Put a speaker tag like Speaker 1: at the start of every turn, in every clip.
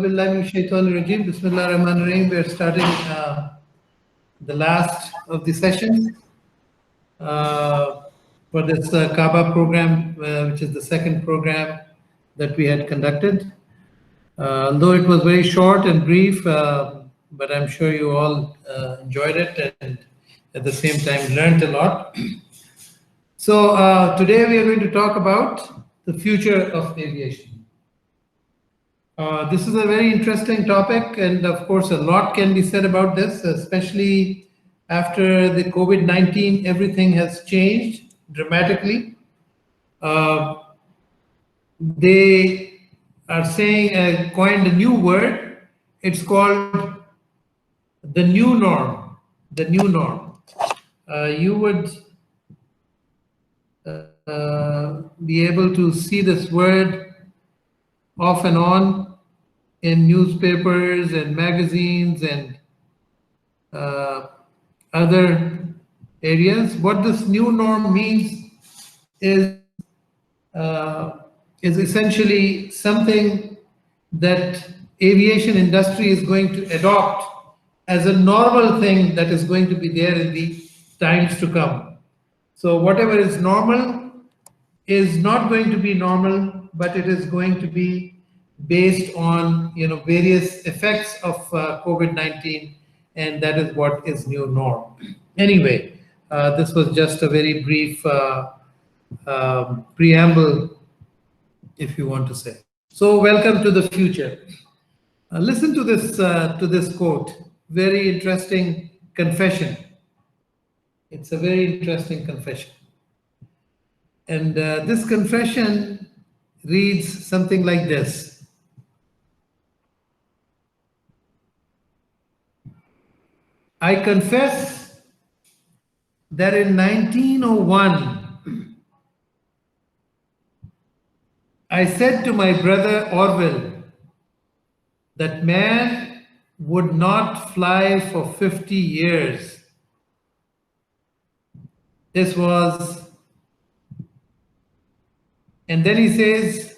Speaker 1: billahi minash shaitanir rajim. Bismillahir Rahmanir Rahim. We are starting the last of the sessions for this Kaaba program, which is the second program that we had conducted. Though it was very short and brief, but I'm sure you all enjoyed it and at the same time learned a lot. So today we are going to talk about the future of aviation. This is a very interesting topic, and of course, a lot can be said about this, especially after the COVID-19. Everything has changed dramatically. They are saying, coined a new word. It's called the new norm. The new norm. You would be able to see this word off and on in newspapers and magazines and other areas. What this new norm means is essentially something that aviation industry is going to adopt as a normal thing that is going to be there in the times to come. So whatever is normal is not going to be normal, but it is going to be based on various effects of COVID-19, and that is what is new norm. Anyway, this was just a very brief preamble, if you want to say. So, welcome to the future. Listen to this quote. Very interesting confession. It's a very interesting confession. And this confession reads something like this. I confess that in 1901, I said to my brother Orville that man would not fly for 50 years. This was. And then he says,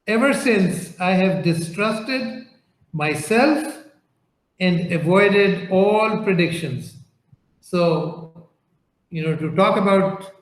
Speaker 1: ever since I have distrusted myself and avoided all predictions. So, to talk about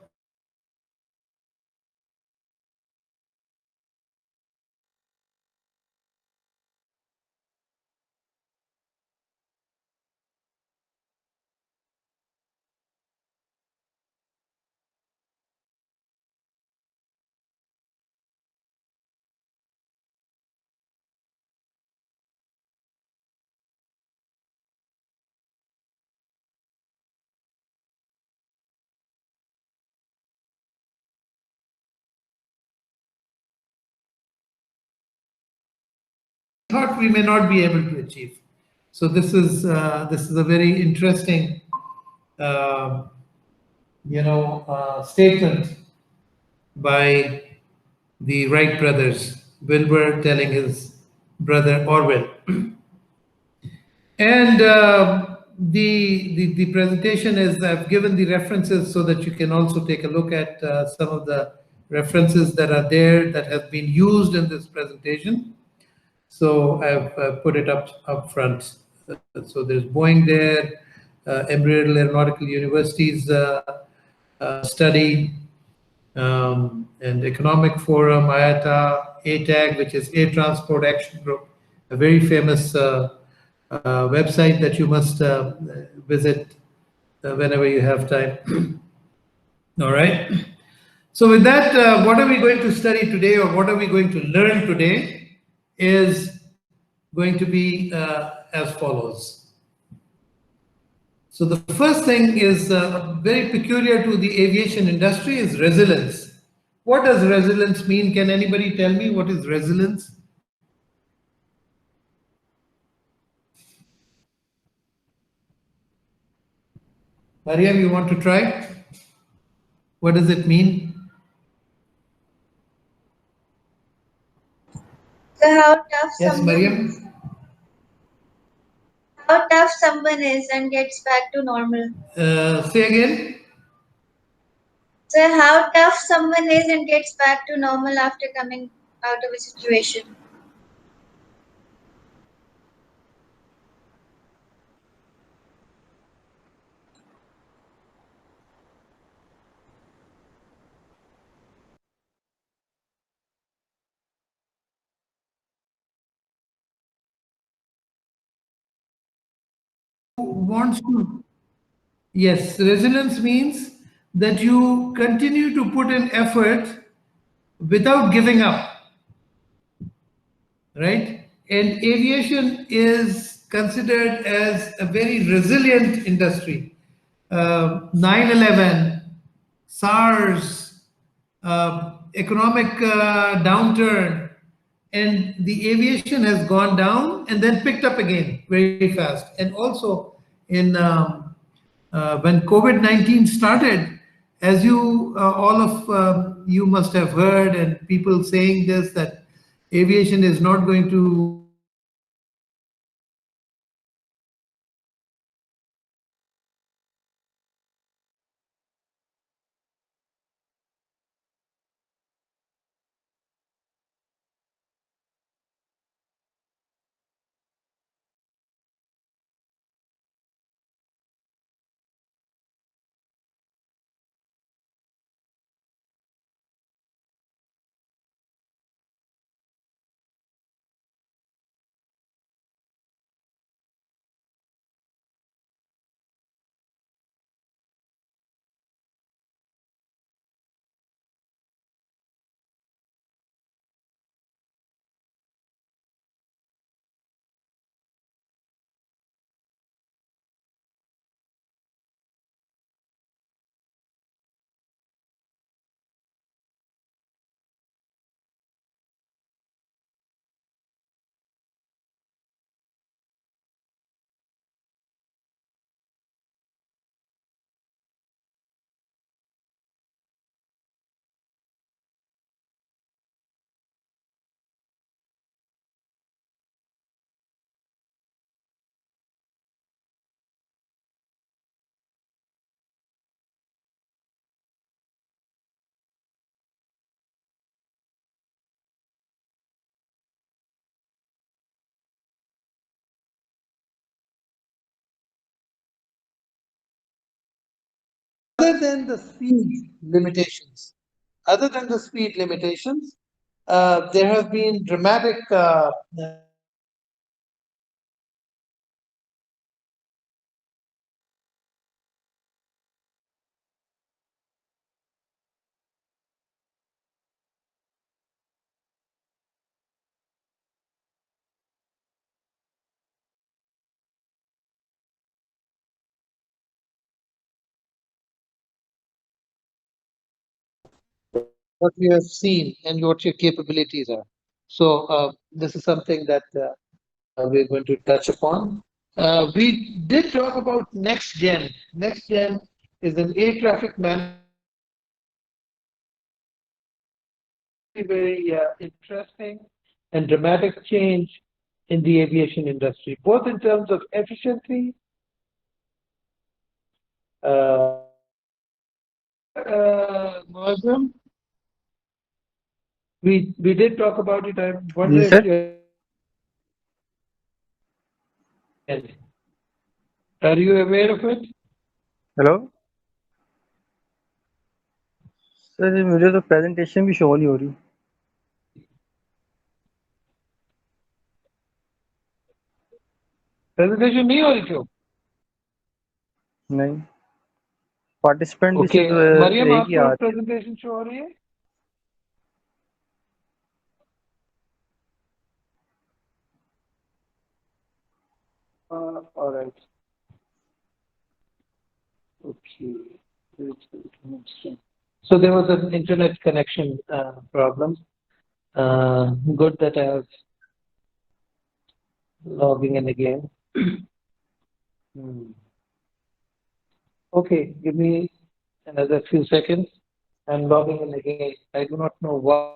Speaker 1: thought we may not be able to achieve. So this is a very interesting statement by the Wright brothers, Wilbur telling his brother Orville. And the presentation is, I've given the references so that you can also take a look at some of the references that are there that have been used in this presentation. So I've put it up front. So there's Boeing there, Embry-Riddle Aeronautical University's study, and Economic Forum, IATA, ATAG, which is Air Transport Action Group, a very famous website that you must visit whenever you have time. All right. So with that, what are we going to study today, or what are we going to learn today, is going to be as follows. So the first thing is very peculiar to the aviation industry is resilience. What does resilience mean? Can anybody tell me what is resilience? Mariam, you want to try? What does it mean?
Speaker 2: So how tough someone is and gets back to normal.
Speaker 1: Say again.
Speaker 2: So how tough someone is and gets back to normal after coming out of a situation.
Speaker 1: wants to, yes, resilience means that you continue to put in effort without giving up, right? And aviation is considered as a very resilient industry. 9/11, SARS, economic downturn, and the aviation has gone down and then picked up again very fast. And also, in when COVID-19 started, as you all of you must have heard, and people saying this, that aviation is not going to other than the speed limitations, other than the speed limitations, there have been dramatic what you have seen and what your capabilities are. So this is something that we're going to touch upon. We did talk about next gen. Next gen is an air traffic management, very interesting and dramatic change in the aviation industry, both in terms of efficiency. Muazzam, we did talk about it. I wonder
Speaker 3: ji
Speaker 1: if
Speaker 3: sir
Speaker 1: you are you aware of it?
Speaker 3: Hello sir मुझे तो presentation भी show नहीं हो रही
Speaker 1: presentation नहीं हो रही क्यों?
Speaker 3: नहीं पार्टिसिपेंट भी
Speaker 1: ओके,
Speaker 3: सिर्फ
Speaker 1: मरियम
Speaker 3: एक ही
Speaker 1: आपको
Speaker 3: आ रही है
Speaker 1: प्रेजेंटेशन शो हो रही है? All right. Okay. So there was an internet connection problem. Good that I was logging in again. Hmm. Okay, give me another few seconds. I'm logging in again. I do not know why.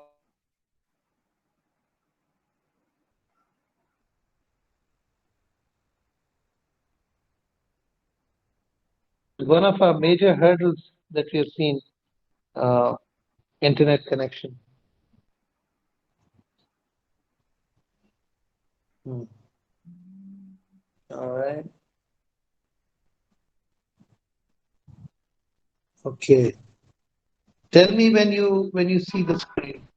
Speaker 1: One of our major hurdles that we have seen, uh, internet connection. Hmm. All right. Okay. Tell me when you see the screen.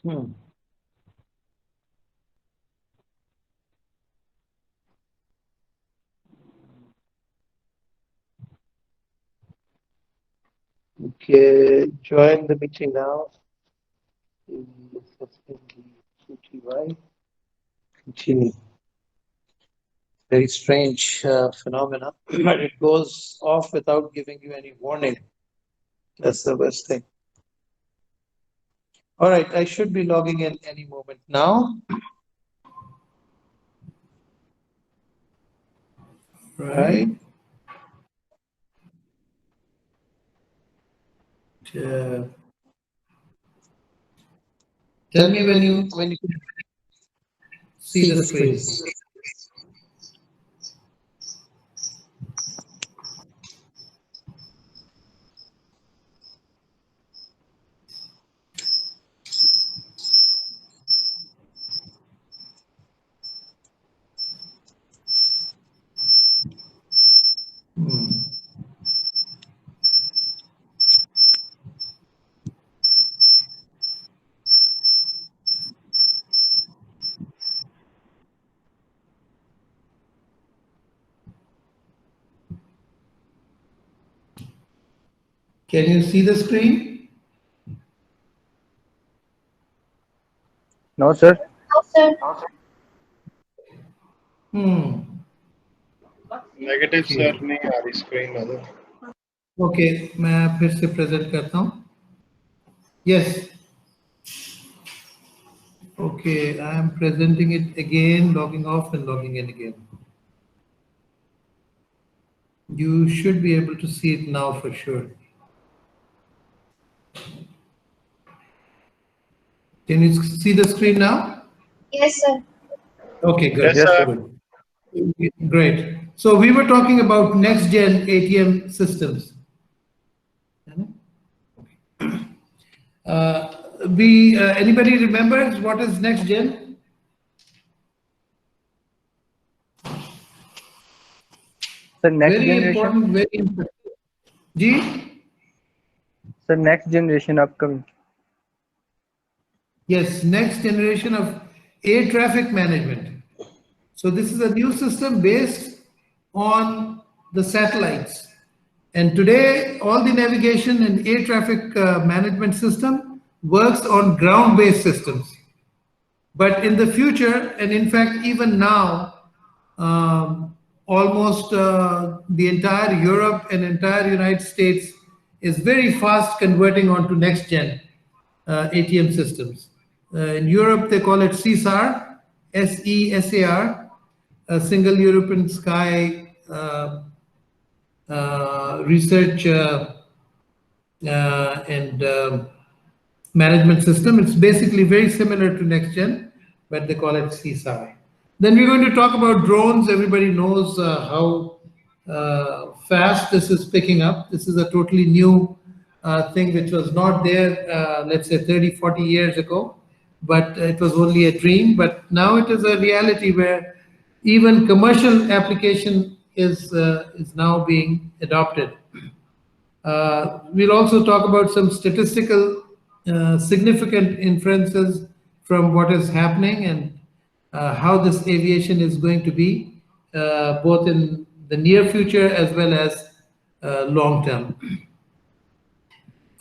Speaker 1: Okay, join the meeting now. Continue. Very strange phenomena, but it goes off without giving you any warning. That's the worst thing. All right, I should be logging in any moment now. Right. Tell me when you see the screen. Can you see the screen?
Speaker 3: No, sir.
Speaker 2: No, sir.
Speaker 4: Negative sir नहीं आ रही screen में.
Speaker 1: Okay, मैं फिर से present करता हूँ. Yes. Okay, I am presenting it again, logging off and logging in again. You should be able to see it now for sure. Can you see the screen now?
Speaker 2: Yes, sir.
Speaker 1: Okay, good.
Speaker 4: Yes, sir.
Speaker 1: Good. Great. So we were talking about next gen ATM systems. Anybody remembers what is next gen?
Speaker 3: Sir, next
Speaker 1: Very
Speaker 3: generation.
Speaker 1: important, very important. Ji?
Speaker 3: Sir, next generation upcoming.
Speaker 1: Yes, next generation of air traffic management. So this is a new system based on the satellites. And today, all the navigation and air traffic management system works on ground-based systems. But in the future, and in fact, even now, almost the entire Europe and entire United States is very fast converting onto next-gen ATM systems. In Europe, they call it CSAR, SESAR, a Single European Sky research and management system. It's basically very similar to next-gen, but they call it CSAR. Then we're going to talk about drones. Everybody knows how fast this is picking up. This is a totally new thing which was not there, let's say 30, 40 years ago, but it was only a dream. But now it is a reality where even commercial application is now being adopted. We'll also talk about some statistical significant inferences from what is happening and how this aviation is going to be, both in the near future as well as long term.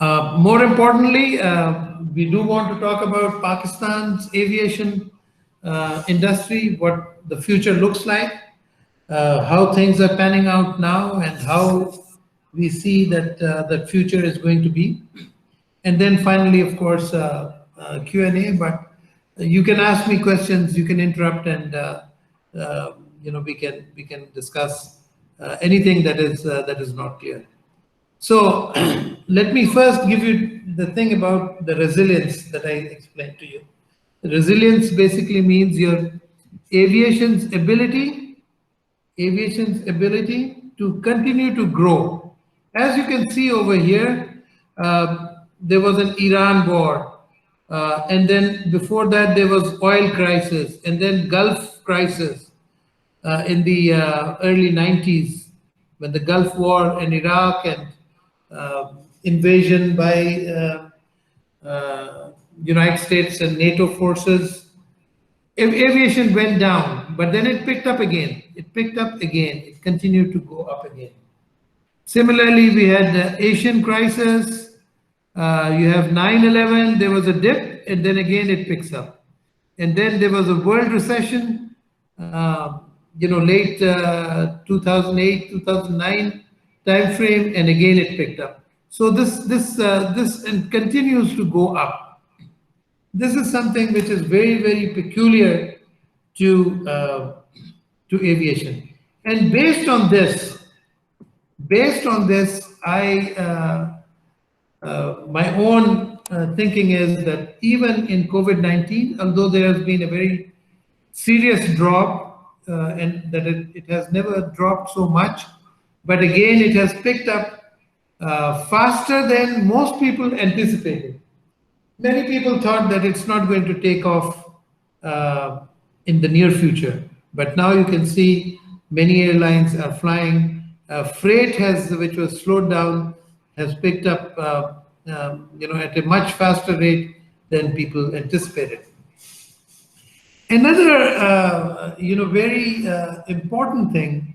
Speaker 1: More importantly, we do want to talk about Pakistan's aviation industry, what the future looks like, how things are panning out now, and how we see that the future is going to be. And then finally, of course, Q&A, but you can ask me questions, you can interrupt, and we can discuss anything that is not clear. So let me first give you the thing about the resilience that I explained to you. Resilience basically means your aviation's ability to continue to grow. As you can see over here, there was an Iran war, and then before that there was oil crisis, and then Gulf crisis in the early 90s, when the Gulf War and Iraq and invasion by United States and NATO forces, aviation went down, but then it picked up again. It picked up again. It continued to go up again. Similarly, we had the Asian crisis. You have 9/11. There was a dip, and then again it picks up. And then there was a world recession. Late 2008, 2009 time frame, and again it picked up. So this and continues to go up. This is something which is very, very peculiar to aviation. And based on this, my own thinking is that even in COVID-19, although there has been a very serious drop, and that it has never dropped so much, but again it has picked up faster than most people anticipated. Many people thought that it's not going to take off in the near future, but now you can see many airlines are flying. Freight which was slowed down, has picked up at a much faster rate than people anticipated. Another very important thing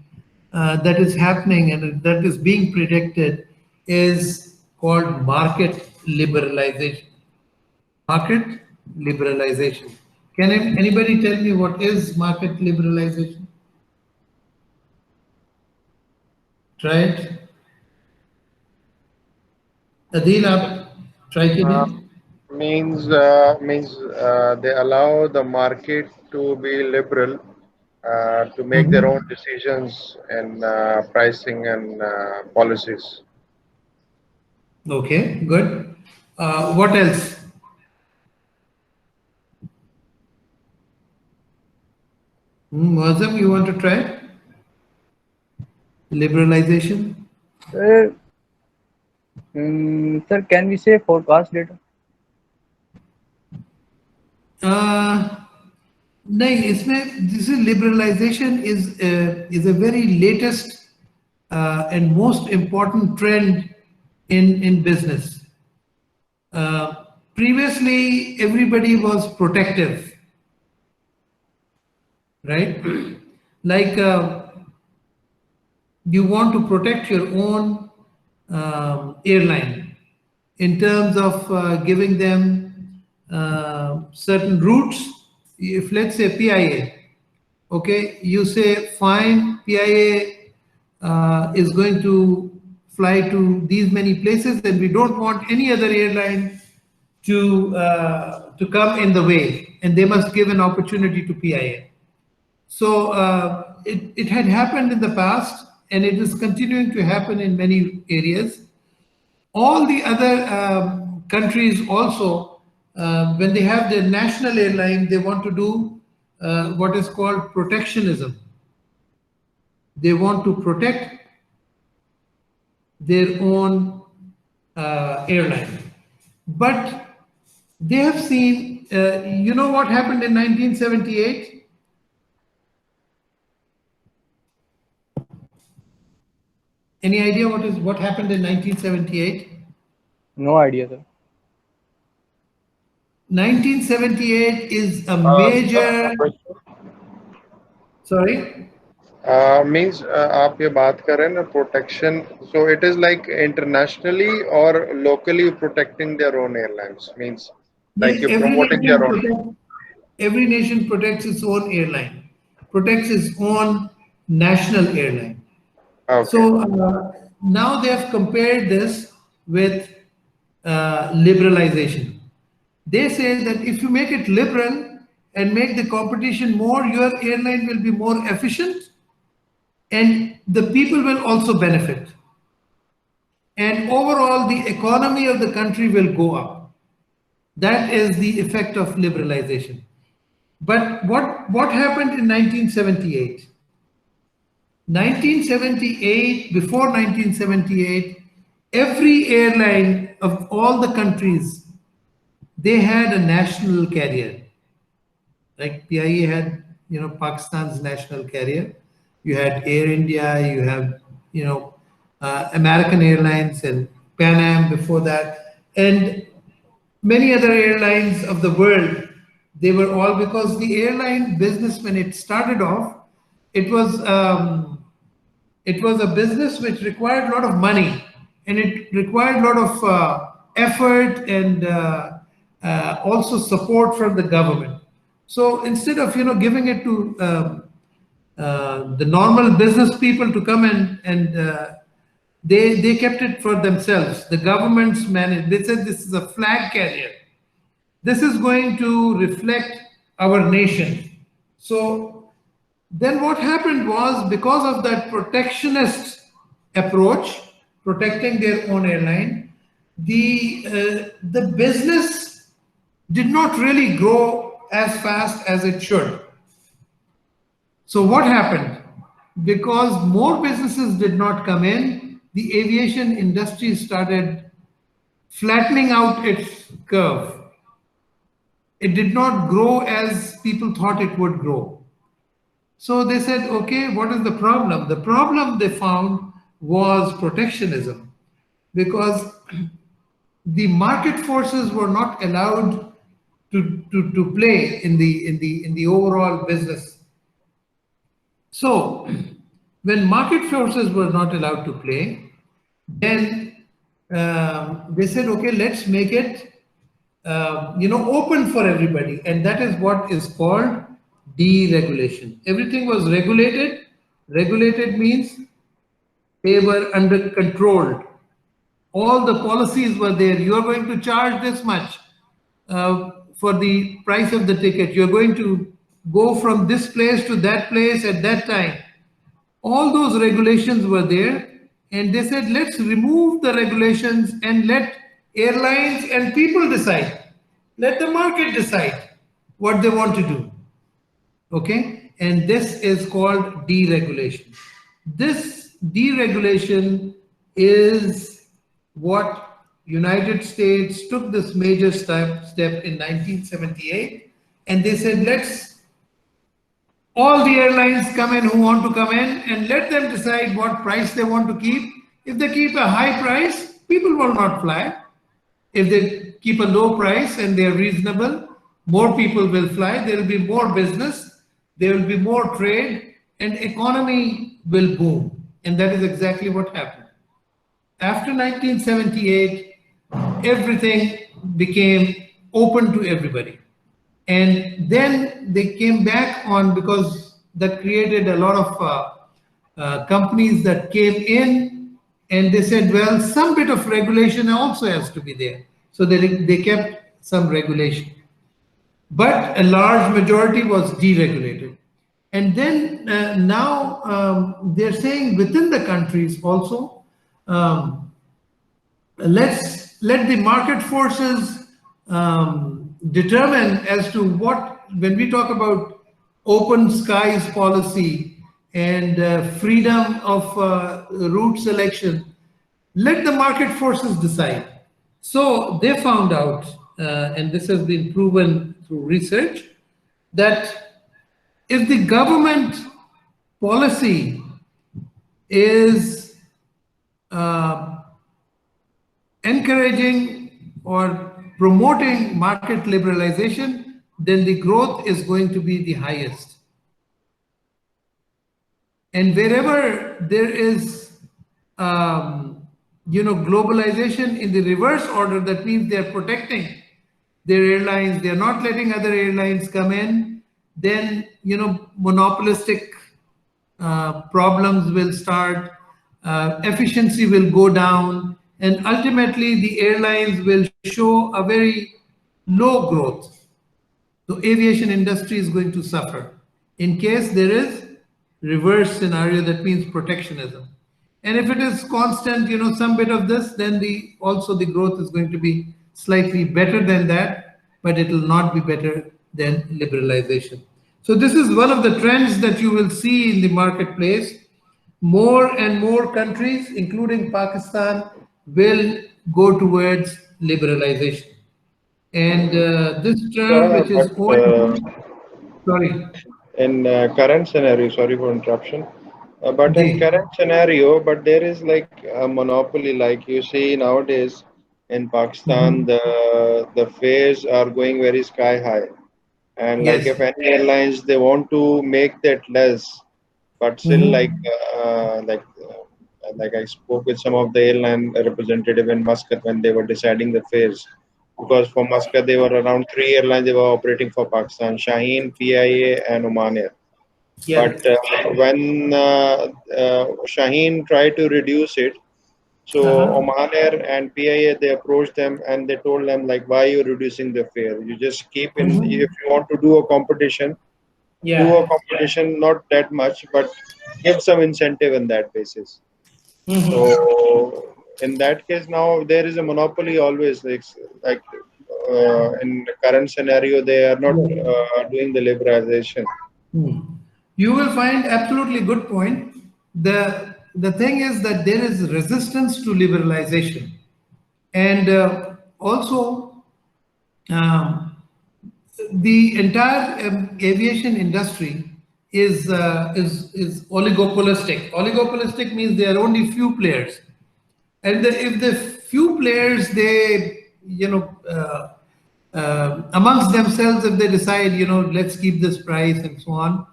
Speaker 1: that is happening and that is being predicted is called market liberalization. Market liberalization. Can anybody tell me what is market liberalization? Try it. Adil, try it.
Speaker 4: Means they allow the market to be liberal, to make their own decisions and pricing and policies.
Speaker 1: Okay, good. What else? Muazzam, you want to try? Liberalization?
Speaker 3: Sir, can we say forecast data?
Speaker 1: नहीं, इसमें this is liberalization is a very latest and most important trend in business. Previously, everybody was protective, right? Like you want to protect your own airline in terms of giving them certain routes. If let's say PIA, okay, you say fine, PIA is going to fly to these many places, and we don't want any other airline to come in the way, and they must give an opportunity to PIA. So it had happened in the past, and it is continuing to happen in many areas. All the other countries also, when they have their national airline, they want to do what is called protectionism. They want to protect their own airline. But they have seen, you know what happened in 1978? Any idea what happened in 1978?
Speaker 3: No idea, sir.
Speaker 1: 1978 is a major. Sorry.
Speaker 4: Means आप ये बात कर रहे हैं ना protection. So it is like internationally or locally protecting their own airlines. Means like you're promoting their own.
Speaker 1: Every nation protects its own airline, protects its own national airline.
Speaker 4: Okay.
Speaker 1: So now they have compared this with liberalization. They say that if you make it liberal and make the competition more, your airline will be more efficient and the people will also benefit. And overall, the economy of the country will go up. That is the effect of liberalization. But what happened in 1978? 1978, before 1978, every airline of all the countries, they had a national carrier. Like PIA had, Pakistan's national carrier. You had Air India, you have, American Airlines and Pan Am before that. And many other airlines of the world, they were all, because the airline business, when it started off, it was a business which required a lot of money, and it required a lot of effort and also support from the government. So instead of giving it to the normal business people to come and they kept it for themselves. The governments managed. They said this is a flag carrier. This is going to reflect our nation. So then what happened was, because of that protectionist approach, protecting their own airline, the business did not really grow as fast as it should. So what happened? Because more businesses did not come in, the aviation industry started flattening out its curve. It did not grow as people thought it would grow. So they said, okay, what is the problem? The problem they found was protectionism, because the market forces were not allowed to play in the overall business. So when market forces were not allowed to play, then they said, okay, let's make it open for everybody, and that is what is called deregulation. Everything was regulated. Regulated means they were under control. All the policies were there. You are going to charge this much for the price of the ticket. You're going to go from this place to that place at that time. All those regulations were there, and they said, let's remove the regulations and let airlines and people decide. Let the market decide what they want to do. Okay? And this is called deregulation. This deregulation is what United States took this major step in 1978, and they said, let's all the airlines come in who want to come in, and let them decide what price they want to keep. If they keep a high price, people will not fly. If they keep a low price and they are reasonable, more people will fly. There will be more business, there will be more trade, and economy will boom. And that is exactly what happened. After 1978, everything became open to everybody. And then they came back on, because that created a lot of companies that came in, and they said, well, some bit of regulation also has to be there. So they kept some regulation. But a large majority was deregulated. And then now they're saying within the countries also, let's let the market forces determine as to what, when we talk about open skies policy and freedom of route selection, let the market forces decide. So they found out, and this has been proven through research, that if the government policy is encouraging or promoting market liberalization, then the growth is going to be the highest. And wherever there is, globalization in the reverse order, that means they're protecting their airlines, they're not letting other airlines come in, then, monopolistic problems will start, efficiency will go down, and ultimately the airlines will show a very low growth. So aviation industry is going to suffer. In case there is reverse scenario, that means protectionism. And if it is constant, some bit of this, then also the growth is going to be slightly better than that, but it will not be better than liberalization. So this is one of the trends that you will see in the marketplace. More and more countries, including Pakistan, will go towards liberalization. And this term, which is sorry.
Speaker 4: In current scenario, sorry for interruption, but in current scenario, but there is like a monopoly, like you see nowadays, in Pakistan, the fares are going very sky high. And like
Speaker 1: Yes.
Speaker 4: if any airlines they want to make that less, but still like I spoke with some of the airline representative in Muscat when they were deciding the fares, because for Muscat there were around three airlines they were operating for Pakistan: Shaheen, PIA, and Oman Air.
Speaker 1: Yeah.
Speaker 4: But when Shaheen tried to reduce it, so
Speaker 1: Uh-huh.
Speaker 4: Oman Air and PIA they approached them and they told them like, why are you reducing the fare? You just keep in, if you want to do a competition, do a
Speaker 1: Yeah.
Speaker 4: competition, not that much, but give some incentive in that basis. So in that case, now there is a monopoly always. In the current scenario, they are not
Speaker 1: Yeah.
Speaker 4: doing the liberalization.
Speaker 1: Hmm. You will find absolutely good point. The thing is that there is resistance to liberalization, and also um, the entire aviation industry is oligopolistic. Oligopolistic means there are only few players, and if the few players they amongst themselves, if they decide, let's keep this price and so on,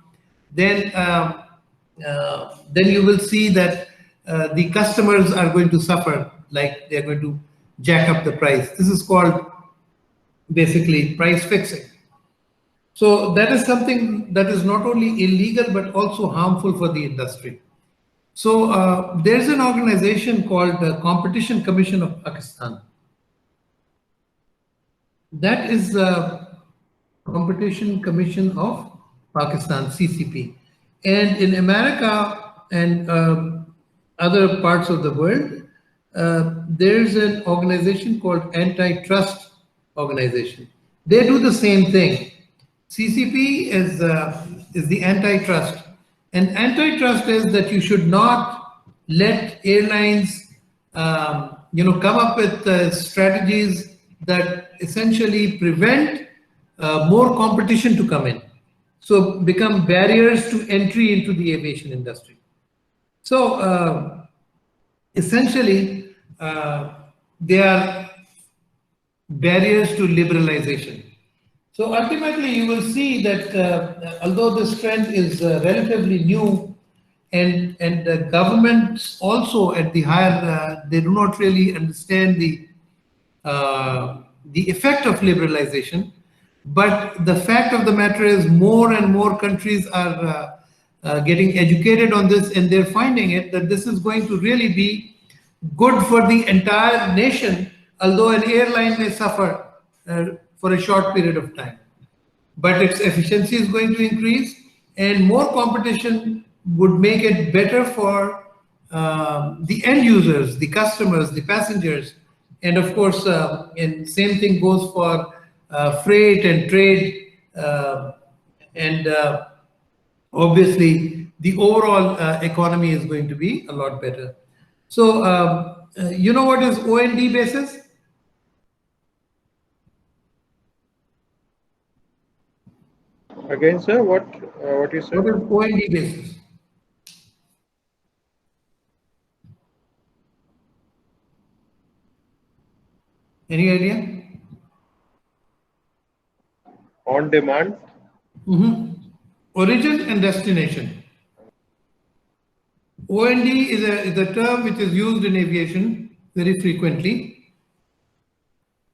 Speaker 1: then you will see that the customers are going to suffer, like they're going to jack up the price. This is called basically price fixing. So that is something that is not only illegal but also harmful for the industry. So there's an organization called the Competition Commission of Pakistan. That is Competition Commission of Pakistan, CCP. And in America and other parts of the world, there's an organization called Antitrust Organization. They do the same thing. CCP is the antitrust, and antitrust is that you should not let airlines, come up with strategies that essentially prevent more competition to come in. So become barriers to entry into the aviation industry. So essentially, they are barriers to liberalization. So ultimately, you will see that although this trend is relatively new, and governments also at the higher, they do not really understand the effect of liberalization. But the fact of the matter is, more and more countries are getting educated on this, and they're finding it that this is going to really be good for the entire nation, although an airline may suffer for a short period of time. But its efficiency is going to increase, and more competition would make it better for the end users, the customers, the passengers. And of course, and same thing goes for freight and trade, and obviously the overall economy is going to be a lot better. So you know what is OND basis?
Speaker 4: Again, sir, what you said?
Speaker 1: What is OND basis? Any idea?
Speaker 4: On demand.
Speaker 1: Origin and destination. OND is a term which is used in aviation very frequently.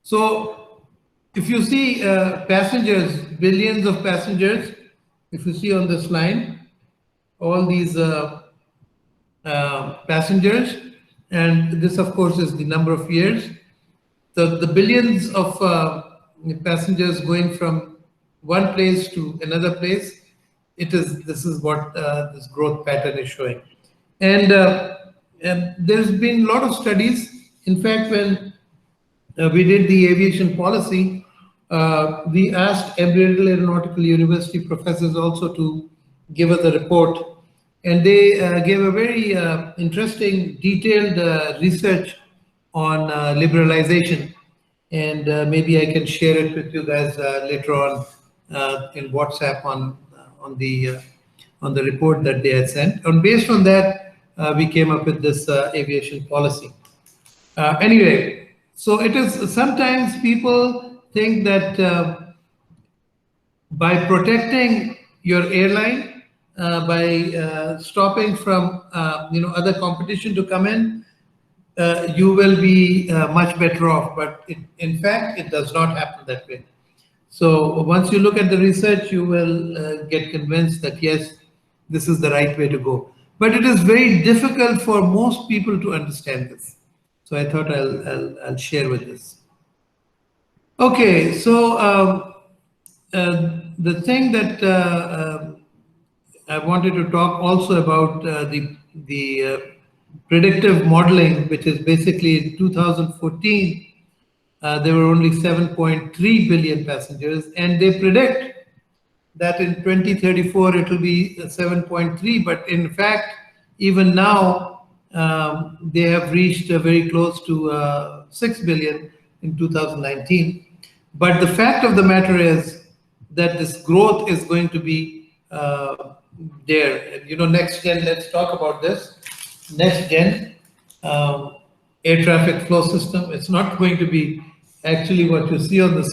Speaker 1: So if you see passengers, billions of passengers, if you see on this line, all these passengers, and this of course is the number of years. The billions of passengers going from one place to another place, this is what this growth pattern is showing. And there's been a lot of studies. In fact, when we did the aviation policy, we asked Embry-Riddle Aeronautical University professors also to give us a report. And they gave a very interesting, detailed research on liberalization. And maybe I can share it with you guys later on in WhatsApp on the report that they had sent. And based on that, we came up with this aviation policy. Anyway, So it is, sometimes people think that by protecting your airline, by stopping from other competition to come in, you will be much better off. But in fact, it does not happen that way. So once you look at the research, you will get convinced that yes, this is the right way to go. But it is very difficult for most people to understand this. So I thought I'll share with this. Okay, so the thing that I wanted to talk also about the predictive modeling, which is basically in 2014, there were only 7.3 billion passengers, and they predict that in 2034 it will be 7.3, but in fact, even now, they have reached very close to 6 billion in 2019. But the fact of the matter is that this growth is going to be there. And, next gen, let's talk about this. Next gen air traffic flow system, it's not going to be actually what you see on the